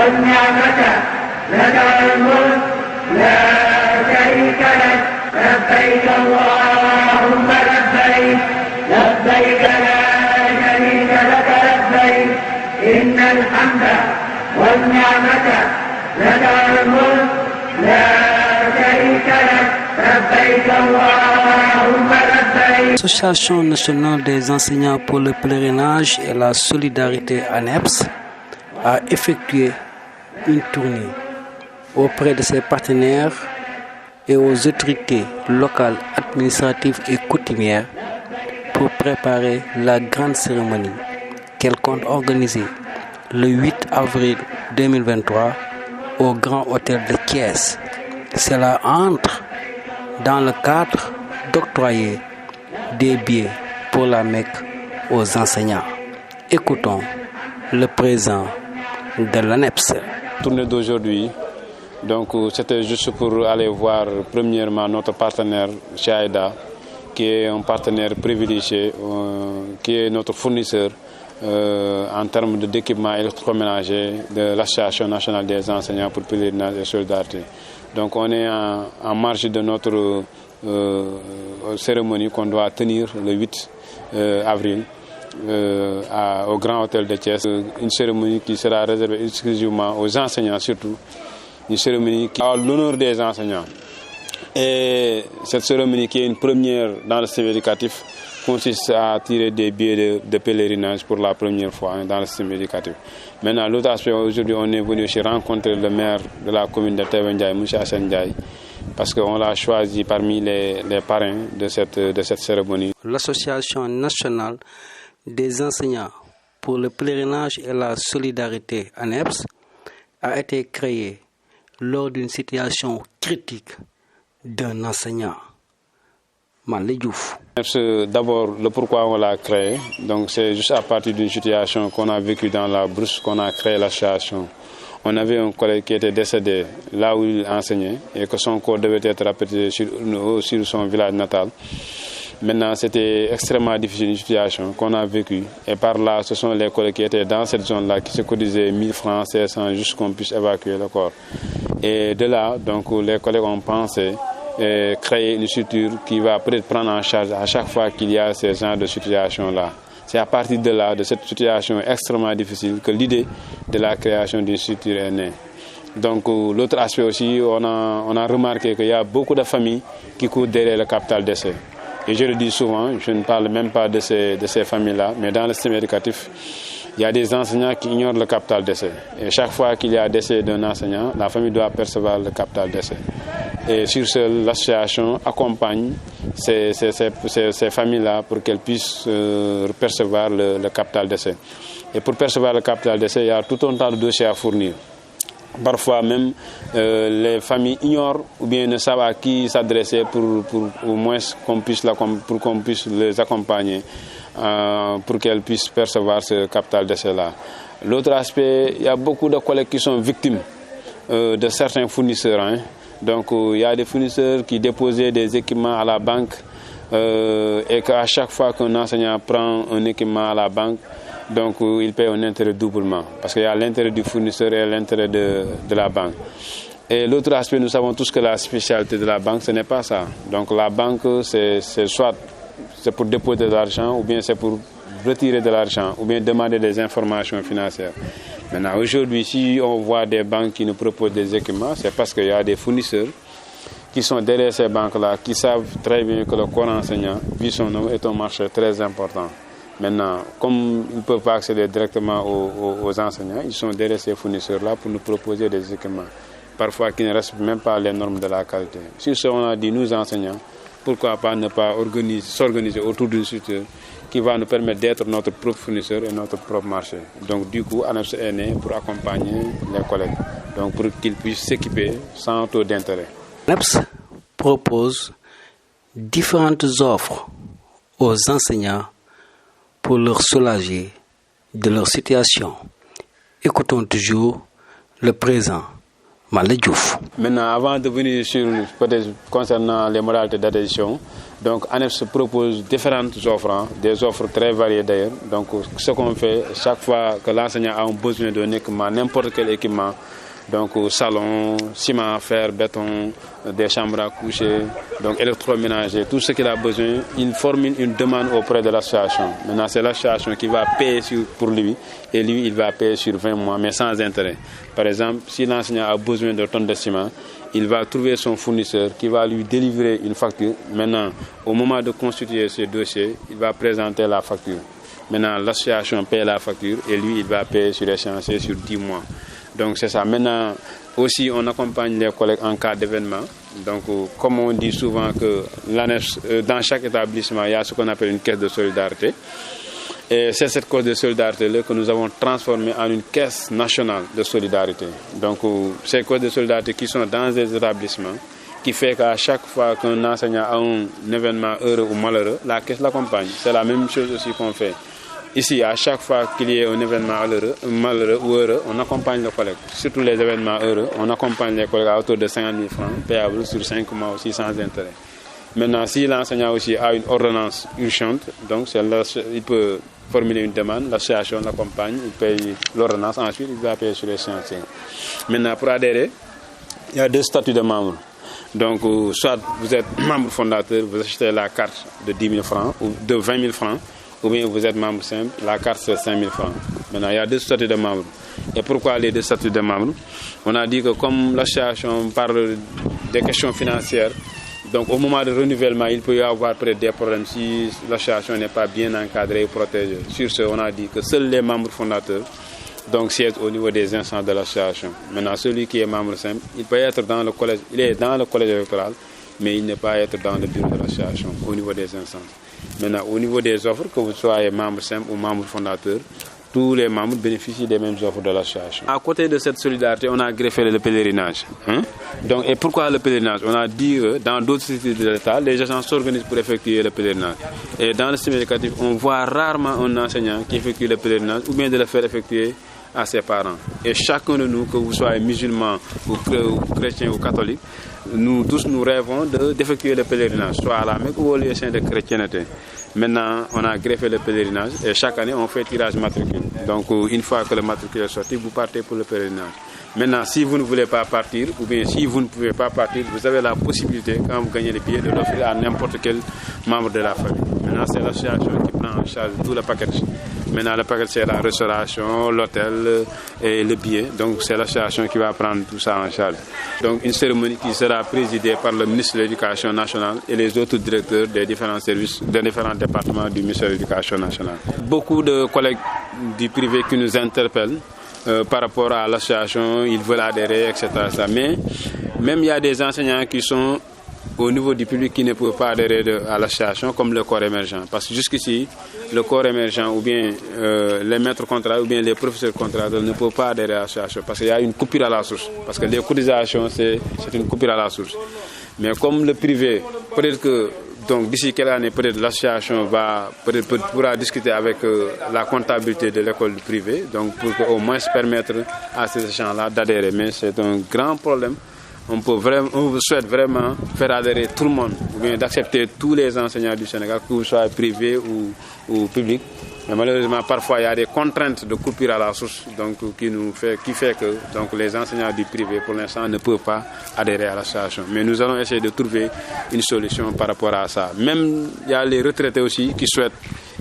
والنعمة لك الملك لا شريك لك لبيك اللهم لبيك لبيك لا شريك لك لبيك إن الحمد والنعمة لك الملك لا شريك لك لبيك اللهم لبيك. L'Association nationale des enseignants pour le pèlerinage et la solidarité ANEPS a effectué une tournée auprès de ses partenaires et aux autorités locales, administratives et coutumières pour préparer la grande cérémonie qu'elle compte organiser le 8 avril 2023 au Grand Hôtel de Thiès. Cela entre dans le cadre d'octroyer des billets pour la Mecque aux enseignants. Écoutons le président de l'ANEPS. La tournée d'aujourd'hui, donc c'était juste pour aller voir premièrement notre partenaire Shaida, qui est un partenaire privilégié, qui est notre fournisseur en termes d'équipements électroménagers de l'Association nationale des enseignants pour pèlerinage et solidarité. Donc on est en marge de notre cérémonie qu'on doit tenir le 8 avril au Grand Hôtel de Thiès. Une cérémonie qui sera réservée exclusivement aux enseignants surtout. Une cérémonie qui a l'honneur des enseignants. Et cette cérémonie qui est une première dans le système éducatif consiste à tirer des billets de pèlerinage pour la première fois dans le système éducatif. Maintenant, l'autre aspect, aujourd'hui, on est venu aussi rencontrer le maire de la commune de Taïba Ndiaye, M. Hassan Ndiaye, parce qu'on l'a choisi parmi les parrains de cette cérémonie. L'Association nationale des enseignants pour le pèlerinage et la solidarité ANEPS a été créée lors d'une situation critique d'un enseignant. D'abord, le pourquoi on l'a créé, donc c'est juste à partir d'une situation qu'on a vécue dans la brousse qu'on a créé l'association. On avait un collègue qui était décédé là où il enseignait et que son corps devait être rapatrié sur son village natal. Maintenant, c'était extrêmement difficile une situation qu'on a vécue. Et par là, ce sont les collègues qui étaient dans cette zone-là qui se cotisaient 1000 francs, 500 juste qu'on puisse évacuer le corps. Et de là, donc, les collègues ont pensé créer une structure qui va peut-être prendre en charge à chaque fois qu'il y a ces genres de situations-là. C'est à partir de là, de cette situation extrêmement difficile, que l'idée de la création d'une structure est née. Donc l'autre aspect aussi, on a remarqué qu'il y a beaucoup de familles qui courent derrière le capital décès. Et je le dis souvent, je ne parle même pas de ces familles-là, mais dans le système éducatif, il y a des enseignants qui ignorent le capital décès. Et chaque fois qu'il y a décès d'un enseignant, la famille doit percevoir le capital décès. Et sur ce, l'association accompagne ces familles-là pour qu'elles puissent percevoir le capital décès. Et pour percevoir le capital décès, il y a tout un tas de dossiers à fournir. Parfois même, les familles ignorent ou bien ne savent à qui s'adresser pour au moins qu'on puisse les accompagner pour qu'elles puissent percevoir ce capital décès-là. L'autre aspect, il y a beaucoup de collègues qui sont victimes de certains fournisseurs. Hein. Donc il y a des fournisseurs qui déposaient des équipements à la banque et qu'à chaque fois qu'un enseignant prend un équipement à la banque, donc il paye un intérêt doublement parce qu'il y a l'intérêt du fournisseur et l'intérêt de la banque. Et l'autre aspect, nous savons tous que la spécialité de la banque, ce n'est pas ça. Donc la banque, c'est soit c'est pour déposer de l'argent ou bien c'est pour retirer de l'argent ou bien demander des informations financières. Maintenant, aujourd'hui, si on voit des banques qui nous proposent des équipements, c'est parce qu'il y a des fournisseurs qui sont derrière ces banques-là, qui savent très bien que le corps enseignant, vu son nom, est un marché très important. Maintenant, comme ils ne peuvent pas accéder directement aux enseignants, ils sont derrière ces fournisseurs-là pour nous proposer des équipements, parfois qui ne respectent même pas les normes de la qualité. Sur ce, on a dit, nous enseignants, pourquoi pas ne pas s'organiser autour d'une structure qui va nous permettre d'être notre propre fournisseur et notre propre marché. Donc du coup, ANEPS est né pour accompagner les collègues, donc pour qu'ils puissent s'équiper sans taux d'intérêt. ANEPS propose différentes offres aux enseignants pour leur soulager de leur situation. Écoutons toujours le président Malé Diouf. Maintenant, avant de venir sur concernant les modalités d'adhésion, donc ANEPS propose différentes offres, des offres très variées d'ailleurs. Donc ce qu'on fait, chaque fois que l'enseignant a un besoin d'un équipement, n'importe quel équipement, donc salon, ciment, fer, béton, des chambres à coucher, donc électroménager, tout ce qu'il a besoin, il formule une demande auprès de l'association. Maintenant, c'est l'association qui va payer pour lui et lui, il va payer sur 20 mois, mais sans intérêt. Par exemple, si l'enseignant a besoin de tonnes de ciment, il va trouver son fournisseur qui va lui délivrer une facture. Maintenant, au moment de constituer ce dossier, il va présenter la facture. Maintenant, l'association paie la facture et lui, il va payer sur échéancier sur 10 mois. Donc c'est ça. Maintenant, aussi, on accompagne les collègues en cas d'événement. Donc, comme on dit souvent que l'ANEPS, dans chaque établissement, il y a ce qu'on appelle une caisse de solidarité. Et c'est cette caisse de solidarité-là que nous avons transformée en une caisse nationale de solidarité. Donc, ces caisses de solidarité qui sont dans des établissements, qui fait qu'à chaque fois qu'un enseignant a un événement heureux ou malheureux, la caisse l'accompagne. C'est la même chose aussi qu'on fait. Ici, à chaque fois qu'il y ait un événement malheureux ou heureux, on accompagne le collègue. Surtout les événements heureux, on accompagne les collègues à hauteur de 50 000 francs, payables sur 5 mois aussi sans intérêt. Maintenant, si l'enseignant aussi a une ordonnance urgente, donc il peut formuler une demande, l'association l'accompagne, il paye l'ordonnance, ensuite il va payer sur les échéanciers. Maintenant, pour adhérer, il y a 2 statuts de membres. Donc, soit vous êtes membre fondateur, vous achetez la carte de 10 000 francs ou de 20 000 francs, ou bien vous êtes membre simple, la carte c'est 5 000 francs. Maintenant, il y a 2 statuts de membres. Et pourquoi les 2 statuts de membres? On a dit que comme l'association parle des questions financières, donc au moment de renouvellement, il peut y avoir peut-être des problèmes si l'association n'est pas bien encadrée et protégée. Sur ce, on a dit que seuls les membres fondateurs donc siègent au niveau des instances de l'association. Maintenant, celui qui est membre simple, il peut être dans le collège, il est dans le collège électoral, mais il ne peut pas être dans le bureau de l'association au niveau des instances. Maintenant, au niveau des offres, que vous soyez membre simple ou membre fondateur, tous les membres bénéficient des mêmes offres de l'association. À côté de cette solidarité, on a greffé le pèlerinage. Donc, et pourquoi le pèlerinage? On a dit que dans d'autres sociétés de l'État, les gens s'organisent pour effectuer le pèlerinage. Et dans le système éducatif, on voit rarement un enseignant qui effectue le pèlerinage ou bien de le faire effectuer à ses parents. Et chacun de nous, que vous soyez musulman ou chrétien ou catholique, nous tous nous rêvons d'effectuer le pèlerinage, soit à la Mecque ou au lieu saint de chrétienté. Maintenant, on a greffé le pèlerinage et chaque année, on fait tirage matricule. Donc, une fois que le matricule est sorti, vous partez pour le pèlerinage. Maintenant, si vous ne voulez pas partir, ou bien si vous ne pouvez pas partir, vous avez la possibilité, quand vous gagnez le billet, de l'offrir à n'importe quel membre de la famille. Maintenant, c'est l'association qui prend en charge tout le package. Maintenant, le package, c'est la restauration, l'hôtel et le billet. Donc, c'est l'association qui va prendre tout ça en charge. Donc, une cérémonie qui sera présidée par le ministre de l'Éducation nationale et les autres directeurs des différents services, des différents départements du ministère de l'Éducation nationale. Beaucoup de collègues du privé qui nous interpellent par rapport à l'association, ils veulent adhérer, etc. Mais même il y a des enseignants qui sont au niveau du public qui ne peuvent pas adhérer à l'association, comme le corps émergent. Parce que jusqu'ici, le corps émergent ou bien les maîtres contrats ou bien les professeurs contrats ne peuvent pas adhérer à l'association parce qu'il y a une coupure à la source. Parce que les cotisations, c'est une coupure à la source. Mais comme le privé, peut-être que donc d'ici quelques années, peut-être l'association pourra discuter avec la comptabilité de l'école privée, donc pour au moins permettre à ces gens-là d'adhérer. Mais c'est un grand problème. On souhaite vraiment faire adhérer tout le monde, ou bien d'accepter tous les enseignants du Sénégal, que ce soit privés ou publics. Mais malheureusement, parfois, il y a des contraintes de coupure à la source donc, qui fait que donc, les enseignants du privé, pour l'instant, ne peuvent pas adhérer à l'association. Mais nous allons essayer de trouver une solution par rapport à ça. Même, il y a les retraités aussi qui souhaitent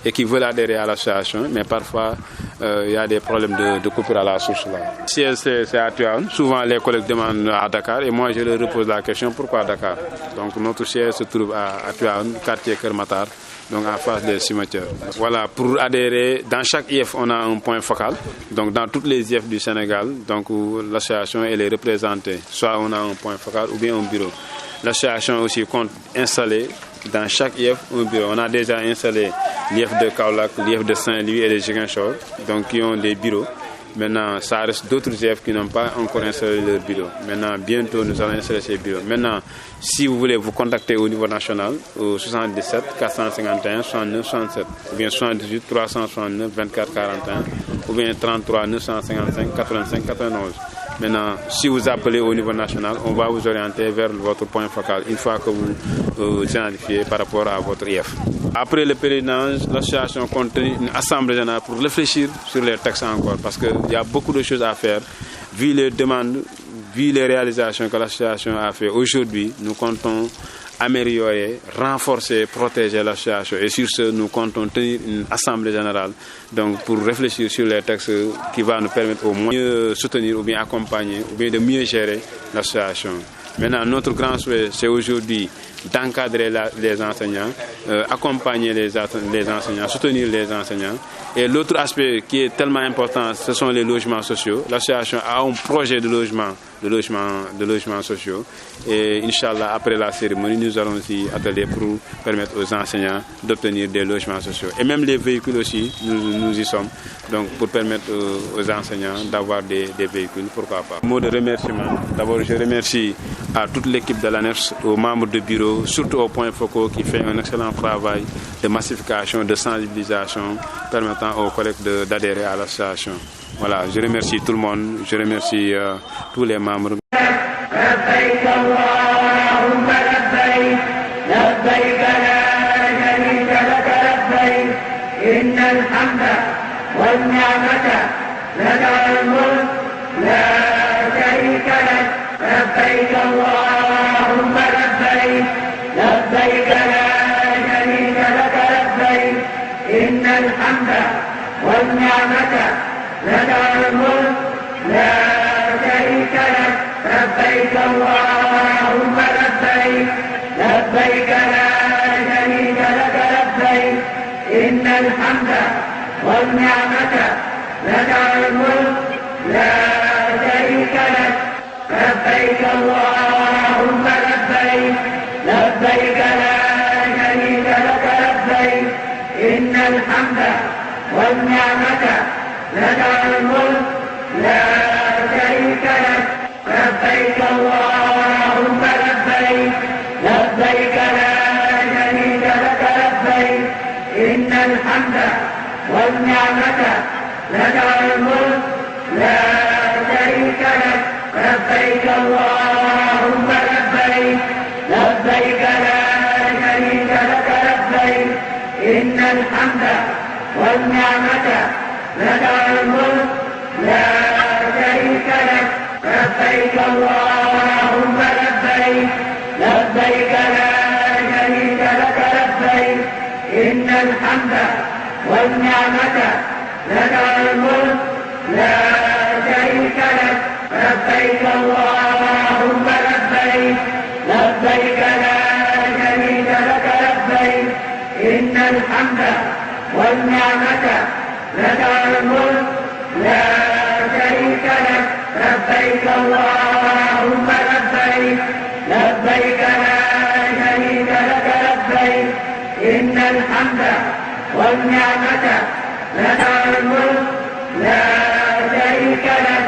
et qui veulent adhérer à l'association, mais parfois, il y a des problèmes de coupure à la source. Là. Si c'est à Tivaouane, souvent les collègues demandent à Dakar, et moi je leur repose la question, pourquoi Dakar? Donc notre siège se trouve à Tivaouane, quartier Kermatar, donc en face des cimetières. Voilà, pour adhérer, dans chaque IF, on a un point focal. Donc dans toutes les IF du Sénégal, donc l'association elle est représentée. Soit on a un point focal ou bien un bureau. L'association aussi compte installer dans chaque IF un bureau. On a déjà installé l'IF de Kaolack, l'IF de Saint-Louis et de Ziguinchor, donc qui ont des bureaux. Maintenant, ça reste d'autres IF qui n'ont pas encore installé leur bureau. Maintenant, bientôt, nous allons installer ces bureaux. Maintenant, si vous voulez vous contacter au niveau national, au 77 451 69 67, ou bien 78 369 24 41, ou bien 33 955 85 91. Maintenant, si vous appelez au niveau national, on va vous orienter vers votre point focal une fois que vous identifiez par rapport à votre IF. Après le pèlerinage, l'association compte une assemblée générale pour réfléchir sur les textes encore, parce qu'il y a beaucoup de choses à faire. Vu les demandes, vu les réalisations que l'association a fait aujourd'hui, nous comptons améliorer, renforcer, protéger l'association. Et sur ce, nous comptons tenir une assemblée générale donc pour réfléchir sur les textes qui vont nous permettre au moins de mieux soutenir ou bien accompagner ou bien de mieux gérer l'association. Maintenant, notre grand souhait, c'est aujourd'hui d'encadrer les enseignants, accompagner les enseignants, soutenir les enseignants. Et l'autre aspect qui est tellement important, ce sont les logements sociaux. L'association a un projet de logements sociaux. Et Inch'Allah, après la cérémonie, nous allons aussi atteler pour permettre aux enseignants d'obtenir des logements sociaux. Et même les véhicules aussi, nous y sommes. Donc pour permettre aux enseignants d'avoir des véhicules, pourquoi pas. Mot de remerciement. D'abord, je remercie à toute l'équipe de l'ANEPS, aux membres de bureau, surtout aux points focaux qui fait un excellent travail de massification, de sensibilisation, permettant aux collègues d'adhérer à l'association. Voilà, je remercie tout le monde, je remercie tous les membres. لبيك اللهم لبيك لبيك لا شريك لك لبيك إن الحمد والنعمة لك الملك لا شريك لك لبيك اللهم لبيك لبيك لا شريك لك لبيك إن الحمد والنعمة لك الملك لا شريك لك لبيك اللهم لبيك لبيك لا شريك لك لبيك إن الحمد والنعمة لك الملك لا شريك لك لبيك اللهم لبيك لبيك لا شريك لك لبيك إن الحمد والنعمة لك الملك لا شريك لك لبيك اللهم لبيك لبيك لا شريك لك لبيك إن الحمد والنعمة لك الملك لا شريك لك لبيك اللهم لبيك لبيك لا شريك لك لبيك إن الحمد والنعمة لك الملك لا شريك لك لبيك اللهم لبيك لبيك لا شريك لك لبيك إن الحمد والنعمة لك الملك لا شريك لك لبيك اللهم لبيك لبيك لا شريك لك لبيك إن الحمد والنعمة لك الملك لا شريك لك